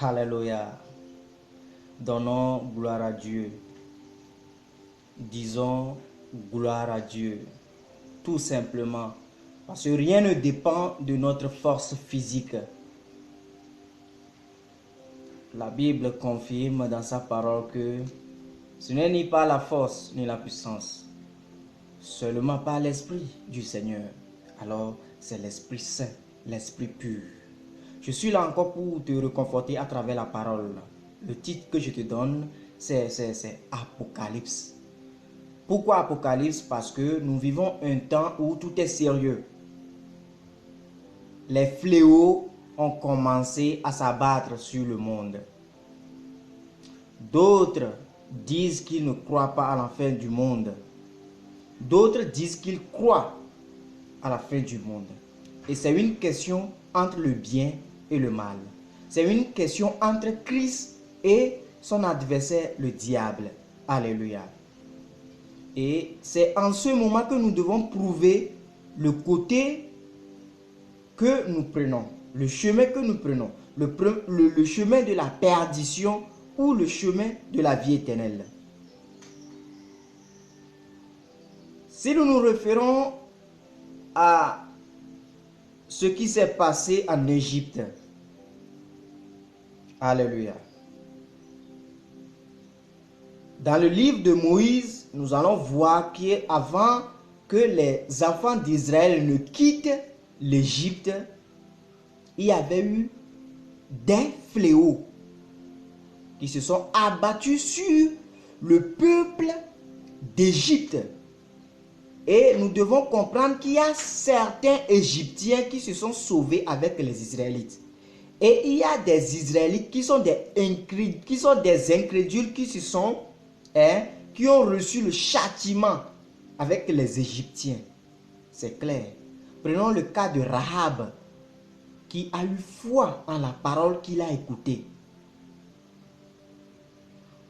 Alléluia. Donnons gloire à Dieu. Disons gloire à Dieu. Tout simplement. Parce que rien ne dépend de notre force physique. La Bible confirme dans sa parole que ce n'est ni par la force ni la puissance, seulement par l'Esprit du Seigneur. Alors, c'est l'Esprit Saint, l'Esprit pur. Je suis là encore pour te réconforter à travers la parole. Le titre que je te donne, c'est Apocalypse. Pourquoi Apocalypse? Parce que nous vivons un temps où tout est sérieux. Les fléaux ont commencé à s'abattre sur le monde. D'autres disent qu'ils ne croient pas à la fin du monde. D'autres disent qu'ils croient à la fin du monde. Et c'est une question entre le bien et le mal. C'est une question entre Christ et son adversaire, le diable. Alléluia. Et c'est en ce moment que nous devons prouver le côté que nous prenons, le chemin que nous prenons, le chemin de la perdition ou le chemin de la vie éternelle. Si nous nous référons à ce qui s'est passé en Égypte, alléluia. Dans le livre de Moïse, nous allons voir qu'avant que les enfants d'Israël ne quittent l'Égypte, il y avait eu des fléaux qui se sont abattus sur le peuple d'Égypte. Et nous devons comprendre qu'il y a certains Égyptiens qui se sont sauvés avec les Israélites. Et il y a des Israélites qui sont des incrédules, qui ont reçu le châtiment avec les Égyptiens. C'est clair. Prenons le cas de Rahab, qui a eu foi en la parole qu'il a écoutée.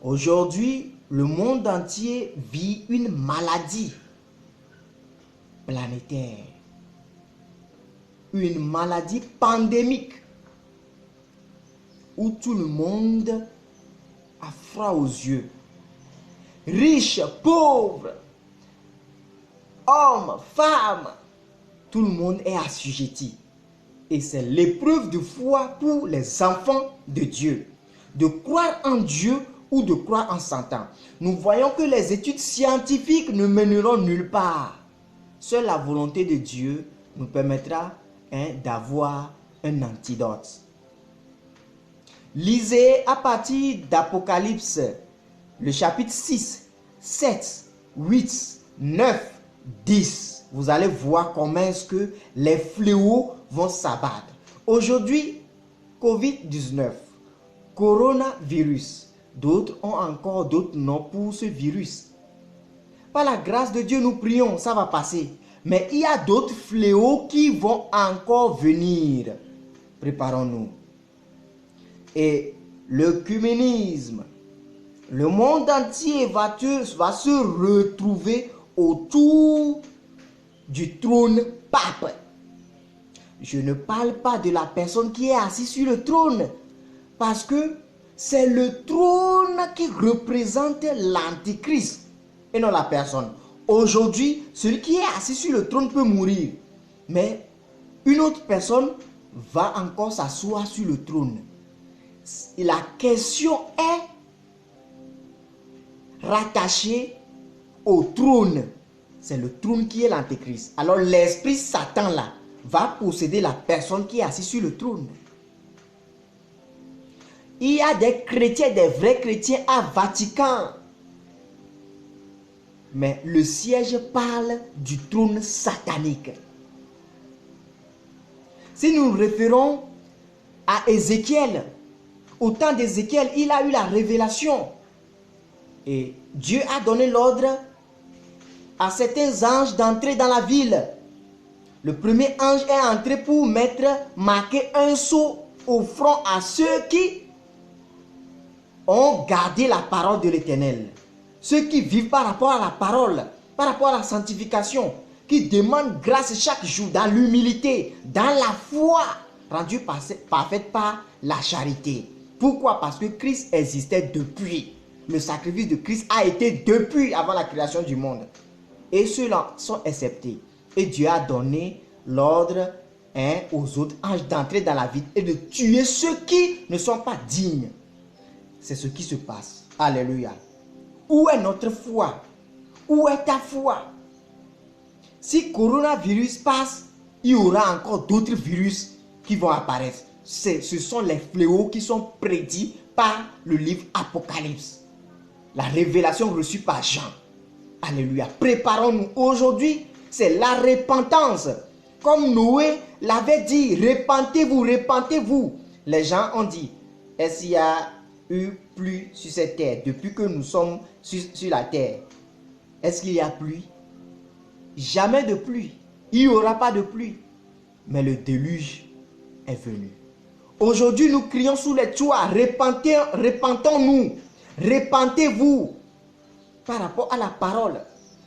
Aujourd'hui, le monde entier vit une maladie planétaire, une maladie pandémique, où tout le monde a froid aux yeux. Riches, pauvres, hommes, femmes, tout le monde est assujetti. Et c'est l'épreuve de foi pour les enfants de Dieu. De croire en Dieu ou de croire en Satan. Nous voyons que les études scientifiques ne mèneront nulle part. Seule la volonté de Dieu nous permettra d'avoir un antidote. Lisez à partir d'Apocalypse, le chapitre 6, 7, 8, 9, 10. Vous allez voir comment est-ce que les fléaux vont s'abattre. Aujourd'hui, Covid-19, coronavirus. D'autres ont encore d'autres noms pour ce virus. Par la grâce de Dieu, nous prions, ça va passer. Mais il y a d'autres fléaux qui vont encore venir. Préparons-nous. Et l'œcuménisme, le monde entier va se retrouver autour du trône pape. Je ne parle pas de la personne qui est assise sur le trône, parce que c'est le trône qui représente l'antichrist et non la personne. Aujourd'hui, celui qui est assis sur le trône peut mourir, mais une autre personne va encore s'asseoir sur le trône. La question est rattachée au trône. C'est le trône qui est l'antéchrist. Alors l'esprit Satan là va posséder la personne qui est assise sur le trône. Il y a des chrétiens, des vrais chrétiens à Vatican. Mais le siège parle du trône satanique. Si nous nous référons à Ézéchiel, au temps d'Ézéchiel, il a eu la révélation. Et Dieu a donné l'ordre à certains anges d'entrer dans la ville. Le premier ange est entré pour marquer un sceau au front à ceux qui ont gardé la parole de l'Éternel. Ceux qui vivent par rapport à la parole, par rapport à la sanctification, qui demandent grâce chaque jour dans l'humilité, dans la foi, rendue parfaite par la charité. Pourquoi? Parce que Christ existait depuis. Le sacrifice de Christ a été depuis avant la création du monde. Et ceux-là sont acceptés. Et Dieu a donné l'ordre aux autres anges d'entrer dans la ville et de tuer ceux qui ne sont pas dignes. C'est ce qui se passe. Alléluia. Où est notre foi? Où est ta foi? Si coronavirus passe, il y aura encore d'autres virus qui vont apparaître. Ce sont les fléaux qui sont prédits par le livre Apocalypse. La révélation reçue par Jean. Alléluia. Préparons-nous. Aujourd'hui, c'est la repentance. Comme Noé l'avait dit, repentez-vous, repentez-vous. Les gens ont dit, est-ce qu'il y a eu pluie sur cette terre depuis que nous sommes sur la terre? Est-ce qu'il y a pluie? Jamais de pluie. Il n'y aura pas de pluie. Mais le déluge est venu. Aujourd'hui, nous crions sous les toits, repentons-nous, repentez-vous par rapport à la parole.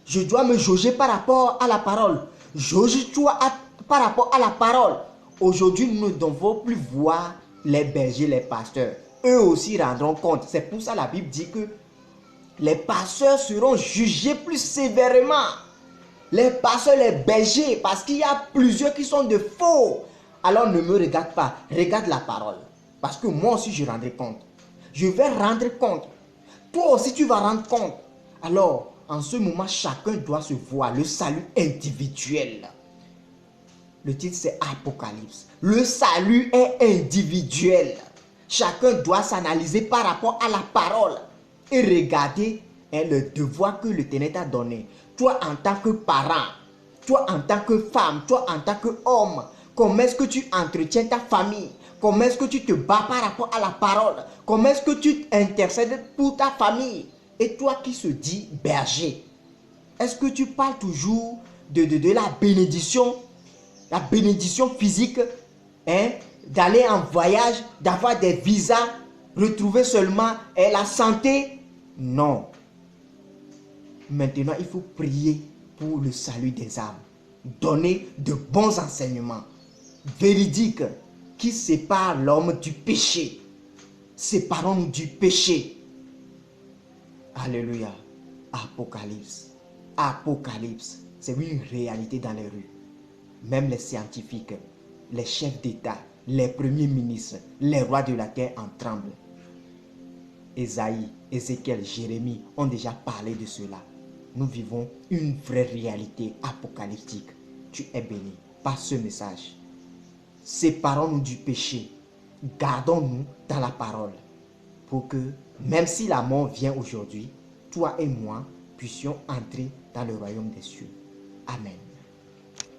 Je dois me jauger par rapport à la parole. Jauge-toi par rapport à la parole. Aujourd'hui, nous ne devons plus voir les bergers, les pasteurs. Eux aussi rendront compte. C'est pour ça que la Bible dit que les pasteurs seront jugés plus sévèrement. Les pasteurs, les bergers, parce qu'il y a plusieurs qui sont de faux. Alors ne me regarde pas, regarde la parole. Parce que moi aussi je rendrai compte. Je vais rendre compte. Toi aussi tu vas rendre compte. Alors, en ce moment, chacun doit se voir le salut individuel. Le titre c'est Apocalypse. Le salut est individuel. Chacun doit s'analyser par rapport à la parole et regarder le devoir que l'Éternel t'a donné. Toi en tant que parent, toi en tant que femme, toi en tant qu'homme, comment est-ce que tu entretiens ta famille? Comment est-ce que tu te bats par rapport à la parole? Comment est-ce que tu intercèdes pour ta famille? Et toi qui se dis berger, est-ce que tu parles toujours de la bénédiction physique, d'aller en voyage, d'avoir des visas, retrouver seulement la santé? Non. Maintenant, il faut prier pour le salut des âmes. Donner de bons enseignements véridiques qui séparent l'homme du péché. Séparons-nous du péché. Alléluia. Apocalypse. Apocalypse. C'est une réalité dans les rues. Même les scientifiques, les chefs d'État, les premiers ministres, les rois de la terre en tremblent. Ésaïe, Ézéchiel, Jérémie ont déjà parlé de cela. Nous vivons une vraie réalité apocalyptique. Tu es béni par ce message. Séparons-nous du péché. Gardons-nous dans la parole. Pour que, même si la mort vient aujourd'hui, toi et moi puissions entrer dans le royaume des cieux. Amen.